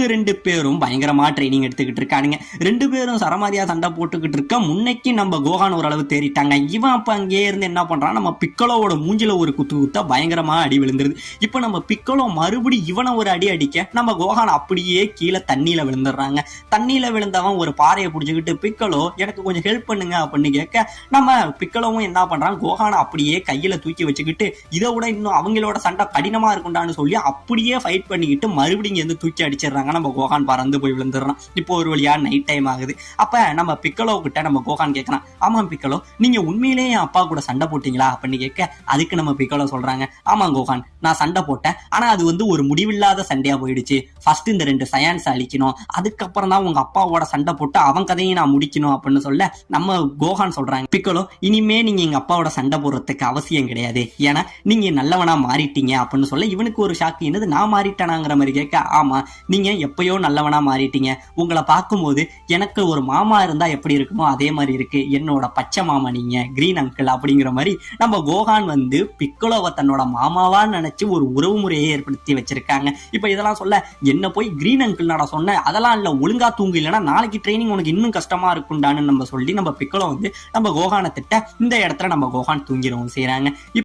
இவங்க 2 பேரும் பயங்கரமா ட்ரைனிங் எடுத்துக்கிட்டு இருக்கானுங்க. 2 பேரும் சரமாரியா சண்டை போட்டுக்கிட்டு இருக்க முன்னைக்கு நம்ம கோகான் ஓரளவு தேறிட்டாங்க. இவன் அப்ப அங்கேயே இருந்து என்ன பண்றான், நம்ம பிக்கலோவோட மூஞ்சில ஒரு குத்து குத்தா பயங்கரமா அடி விழுந்துருது. இப்ப நம்ம பிக்கலோ மறுபடி இவனை ஒரு அடி அடிக்க நம்ம கோகான் அப்படியே கீழே தண்ணியில விழுந்துடுறாங்க. தண்ணியில விழுந்தவன் ஒரு பாறையை பிடிச்சிக்கிட்டு பிக்கலோ எனக்கு கொஞ்சம் ஹெல்ப் பண்ணுங்க அப்படின்னு கேட்க நம்ம பிக்கலோவும் என்ன பண்றான், கோகானை அப்படியே கையில தூக்கி வச்சுக்கிட்டு இதை விட இன்னும் அவங்களோட சண்டை கடினமா இருக்கும்டான்னு சொல்லி அப்படியே ஃபைட் பண்ணிக்கிட்டு மறுபடியும் இருந்து தூக்கி அடிச்சிடுறாங்க. நம்ம கோகான் பறந்து போய் விழுந்துடுறான். இப்போ ஒரு வழியா நைட் டைம் ஆகுது. அப்ப நம்ம பிக்கலோ கிட்ட நம்ம கோகான் கேட்கறான், ஆமா பிக்கலோ நீங்க உண்மையிலேயே என் அப்பா கூட சண்டை போட்டீங்களா அப்படின்னு கேட்க அதுக்கு நம்ம பிக்கலோ சொல்றாங்க, ஆமா கோகான் நான் சண்டை போட்டேன், ஆனா அது ஒரு முடிவில்லாத சண்டையா போயிடுச்சு. ஃபர்ஸ்ட் இந்த 2 சயான்ஸ் அழிக்கணும், அதுக்கப்புறம் தான் உங்க அப்பாவோட சண்டை போட்டு அவன் கதையை நான் முடிக்கணும் அப்படின்னு சொல்ல நம்ம கோகான் சொல்றாங்க, பிக்கலோ இனிமே நீங்க எங்க அப்பாவோட சண்டை போடுறதுக்கு அவசியம் கிடையாது, ஏன்னா நீங்க நல்லவனா மாறிட்டீங்க அப்படின்னு சொல்ல இவனுக்கு ஒரு ஷாக்கு, என்னது நான் மாறிட்டேனாங்கிற மாதிரி கேட்க, ஆமா நீங்க எப்பயோ நல்லவனா மாறிட்டீங்க, உங்களை பார்க்கும்போது எனக்கு ஒரு மாமா இருந்தா எப்படி இருக்குமோ அதே மாதிரி இருக்கு, என்னோட பச்சை மாமா நீங்க கிரீன் அங்கிள் அப்படிங்கிற மாதிரி நம்ம கோகான் பிக்கலோவை தன்னோட மாமாவா நினைச்சு ஒரு உறவு முறையை ஏற்படுத்தி வச்சிருக்காங்க. இப்ப இதெல்லாம் சொல்ல என்ன போய் கிரீன் அங்கிள் நாடா சொன்ன, அதெல்லாம் இல்ல ஒழுங்கா தூங்கு இல்லைன்னா நாளைக்கு ட்ரைனிங் உனக்கு இன்னும் கஷ்டமா இருக்கும்டான்னு நம்ம சொல்லி நம்ம பிக்கலோ நம்ம கோகானை திட்ட இந்த இடத்துல நம்ம கோகான் தூங்கிடவும் செய்யறாங்க.